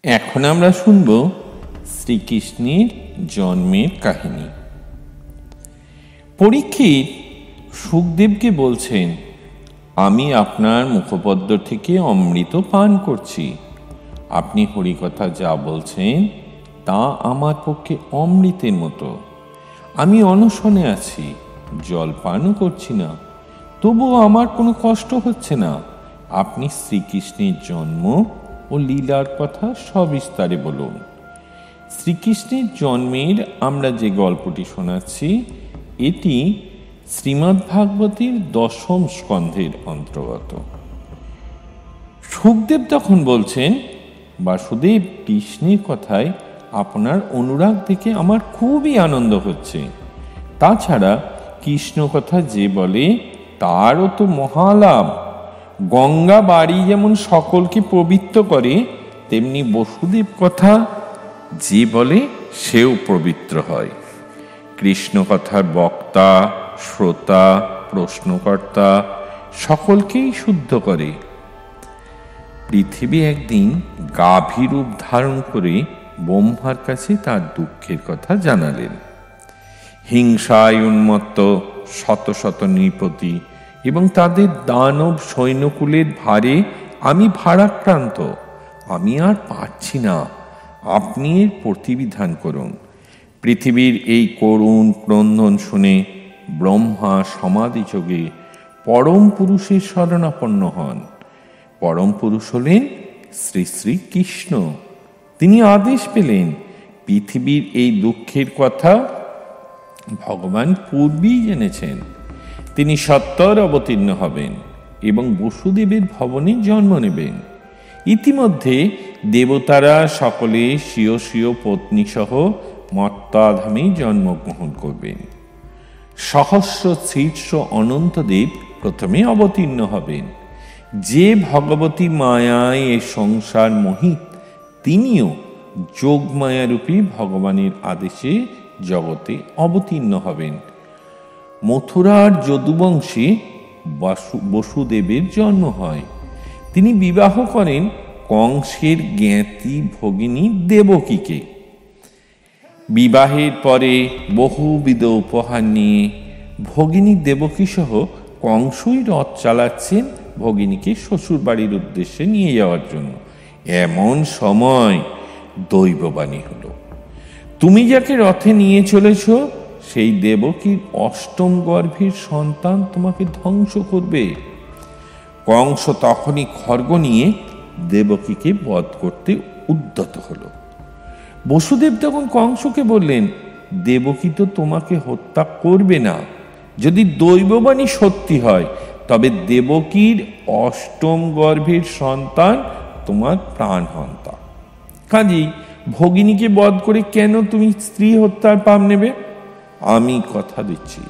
এখন আমরা শুনব শ্রীকৃষ্ণের জন্মের কাহিনী। পরীক্ষিত সুখদেবকে বলছেন, আমি আপনার মুখপদ্ম থেকে অমৃত পান করছি। আপনি হরিকথা যা বলছেন তা আমার পক্ষে অমৃতের মতো। আমি অনশনে আছি, জল পানও করছি না, তবুও আমার কোনো কষ্ট হচ্ছে না। আপনি শ্রীকৃষ্ণের জন্ম ও লীলার কথা সবিস্তারে বলুন। শ্রীকৃষ্ণের জন্মের আমরা যে গল্পটি শোনাচ্ছি এটি শ্রীমদ্ভাগবতের 10ম স্কন্ধের অন্তর্গত। সুখদেব তখন বলছেন, বাসুদেব, কৃষ্ণের কথায় আপনার অনুরাগ দেখে আমার খুবই আনন্দ হচ্ছে। তাছাড়া কৃষ্ণ কথা যে বলে তারও তো মহালাভ। গঙ্গা বাড়ি যেমন সকলকে পবিত্র করে, তেমনি বসুদেব কথা যে বলে সেও পবিত্র হয়। কৃষ্ণ কথার বক্তা, শ্রোতা, প্রশ্নকর্তা সকলকেই শুদ্ধ করে। পৃথিবী একদিন গাভী রূপ ধারণ করে ব্রহ্মার কাছে তার দুঃখের কথা জানালেন। হিংসায় উন্মত্ত শত শত নৃপতি এবং তাদের দানব সৈন্যকুলের ভারে আমি ভারাক্রান্ত। আমি আর পারছি না, আপনি এর প্রতিবিধান করুন। পৃথিবীর এই করুণ ক্রন্দন শুনে ব্রহ্মা সমাধিযোগে পরম পুরুষের শরণাপন্ন হন। পরম পুরুষ হলেন শ্রী শ্রী কৃষ্ণ। তিনি আদেশ পেলেন, পৃথিবীর এই দুঃখের কথা ভগবান পূর্বেই জেনেছেন। তিনি সত্বর অবতীর্ণ হবেন এবং বসুদেবের ভবনে জন্ম নেবেন। ইতিমধ্যে দেবতারা সকলে স্বীয় স্বীয় পত্নী সহ মত্তাধামে জন্মগ্রহণ করবেন। সহস্র শীর্ষ অনন্তদেব প্রথমে অবতীর্ণ হবেন। যে ভগবতী মায়ায় এ সংসার মোহিত, তিনিও যোগমায়ারূপী ভগবানের আদেশে জগতে অবতীর্ণ হবেন। মথুরার যদুবংশে বসুদেবের জন্ম হয়। তিনি বিবাহ করেন কংসের জ্ঞাতি ভগিনী দেবকীকে। বিবাহের পরে বহুবিধ উপহার নিয়ে ভগিনী দেবকী সহ কংসই রথ চালাচ্ছেন ভগিনীকে শ্বশুর বাড়ির উদ্দেশ্যে নিয়ে যাওয়ার জন্য। এমন সময় দৈববাণী হলো, তুমি যাকে রথে নিয়ে চলেছ সেই দেবকীর 8ম গর্ভের সন্তান তোমাকে ধ্বংস করবে। কংস তখনই খড়গ নিয়ে দেবকীকে বধ করতে উদ্যত হল। বসুদেব তখন কংসকে বললেন, দেবকী তো তোমাকে হত্যা করবে না। যদি দৈববাণী সত্যি হয় তবে দেবকীর 8ম গর্ভের সন্তান তোমার প্রাণহন্তা। কাজেই ভগিনীকে বধ করে কেন তুমি স্ত্রী হত্যার পাপ নেবে? আমি কথা দিচ্ছি,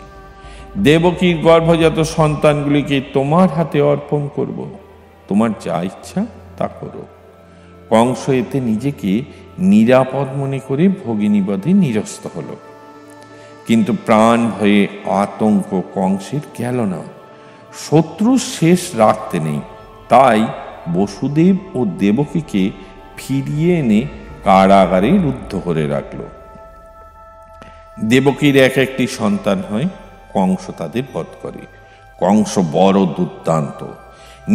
দেবকীর গর্ভজাত সন্তানগুলিকে তোমার হাতে অর্পণ করব। তোমার যা ইচ্ছা তা করো। কংস এতে নিজেকে নিরাপদ মনে করে ভগিনী বধে নিরস্ত হল। কিন্তু প্রাণ ভয়ে আতঙ্ক কংসের গেল না। শত্রুর শেষ রাখতে নেই, তাই বসুদেব ও দেবকীকে ফিরিয়ে এনে কারাগারে রুদ্ধ করে রাখল। দেবকীর একটি সন্তান হয়, কংস তাদের বধ করে। কংস বড় দুর্দান্ত,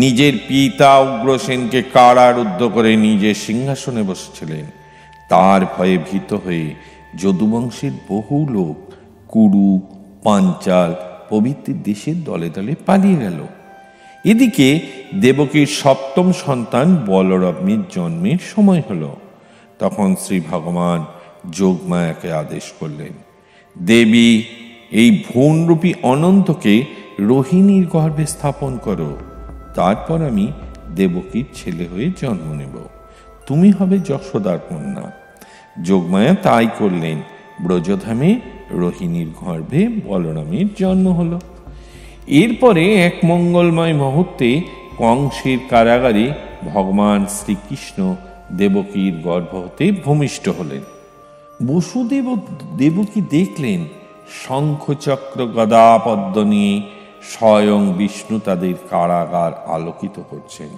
নিজের পিতা উগ্রসেনকে কারারুদ্ধ করে নিজের সিংহাসনে বসেছিলেন। তার ভয়ে ভীত হয়ে যদুবংশের বহু লোক কুরু, পাঞ্চাল প্রভৃতি দেশের দলে দলে পালিয়ে গেল। এদিকে দেবকীর 7ম সন্তান বলরামের জন্মের সময় হল। তখন শ্রী ভগবান যোগমায়াকে আদেশ করলেন, দেবী, এই ভ্রূণরূপী অনন্তকে রোহিণীর গর্ভে স্থাপন করো। তারপর আমি দেবকীর ছেলে হয়ে জন্ম নেব। তুমি হবে যশোদার কন্যা। যোগমায়া তাই করলেন। ব্রজধামে রোহিণীর গর্ভে বলরামের জন্ম হল। এরপরে এক মঙ্গলময় মুহূর্তে কংসের কারাগারে ভগবান শ্রীকৃষ্ণ দেবকীর গর্ভ হতে ভূমিষ্ঠ হলেন। বসুদেব ও দেবকী দেখলেন শঙ্খচক্র গদা পদ্ম নিয়ে স্বয়ং বিষ্ণু তাদের কারাগার আলোকিত করছেন।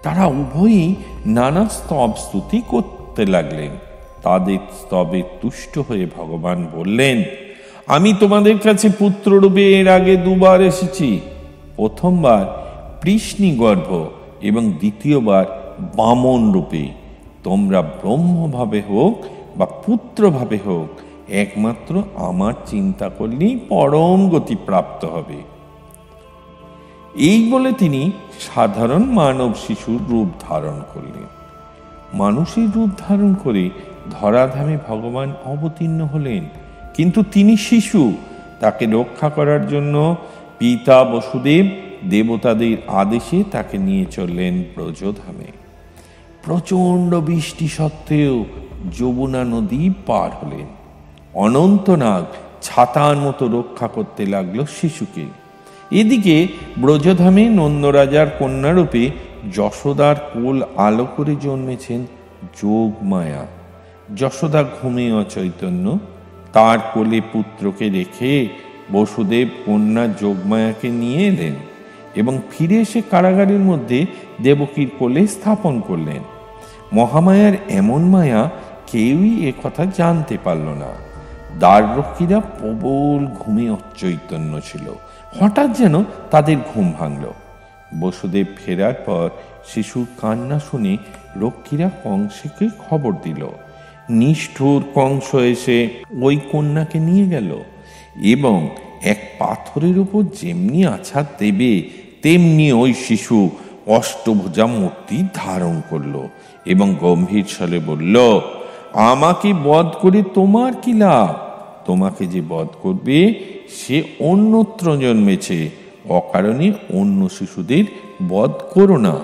তারা উভয়ই নানা স্তব স্তুতি করতে লাগলেন। তাদের স্তবে তুষ্ট হয়ে ভগবান বললেন, আমি তোমাদের কাছে পুত্ররূপে এর আগে দুবার এসেছি। প্রথমবার কৃষ্ণিগর্ভ এবং দ্বিতীয়বার বামন রূপে। তোমরা ব্রহ্মভাবে হোক বা পুত্রভাবে হোক, একমাত্র আমার চিন্তা করলেই পরম গতি প্রাপ্ত হবে। এই বলে তিনি সাধারণ মানব শিশুর রূপ ধারণ করলেন। মানুষের রূপ ধারণ করে ধরাধামে ভগবান অবতীর্ণ হলেন, কিন্তু তিনি শিশু। তাকে রক্ষা করার জন্য পিতা বসুদেব দেবতাদের আদেশে তাকে নিয়ে চললেন ব্রজধামে। প্রচণ্ড বৃষ্টি সত্ত্বেও যমুনা নদী পার হলেন। অনন্তনাগ ছাতার মতো রক্ষা করতে লাগলো শিশুকে। এদিকে ব্রজধামে নন্দরাজার কন্যারূপে যশোদার কোল আলো করে জন্মেছেন যোগমায়া। যশোদা ঘুমে অচৈতন্য। তার কোলে পুত্রকে রেখে বসুদেব কন্যা যোগমায়াকে নিয়ে এলেন এবং ফিরে এসে কারাগারের মধ্যে দেবকীর কোলে স্থাপন করলেন। মহামায়ার এমন মায়া কেউই একথা জানতে পারল না। দ্বাররক্ষীরা প্রবল ঘুমে অচৈতন্য ছিল। হঠাৎ যেন তাদের ঘুম ভাঙল। বসুদেব ফেরার পর শিশুর কান্না শুনে রক্ষীরা কংসকে খবর দিল। নিষ্ঠুর কংস এসে ওই কন্যাকে নিয়ে গেল এবং এক পাথরের উপর যেমনি আছাড় দেবে তেমনি ওই শিশু অষ্টভুজা মূর্তি ধারণ করল এবং গম্ভীর স্বরে বলল, আমাকে বধ করে তোমার কি লাভ? তোমাকে যে বধ করবে সে অন্যত্র জন্মেছে। অকারণে অন্য শিশুদের বধ করো না।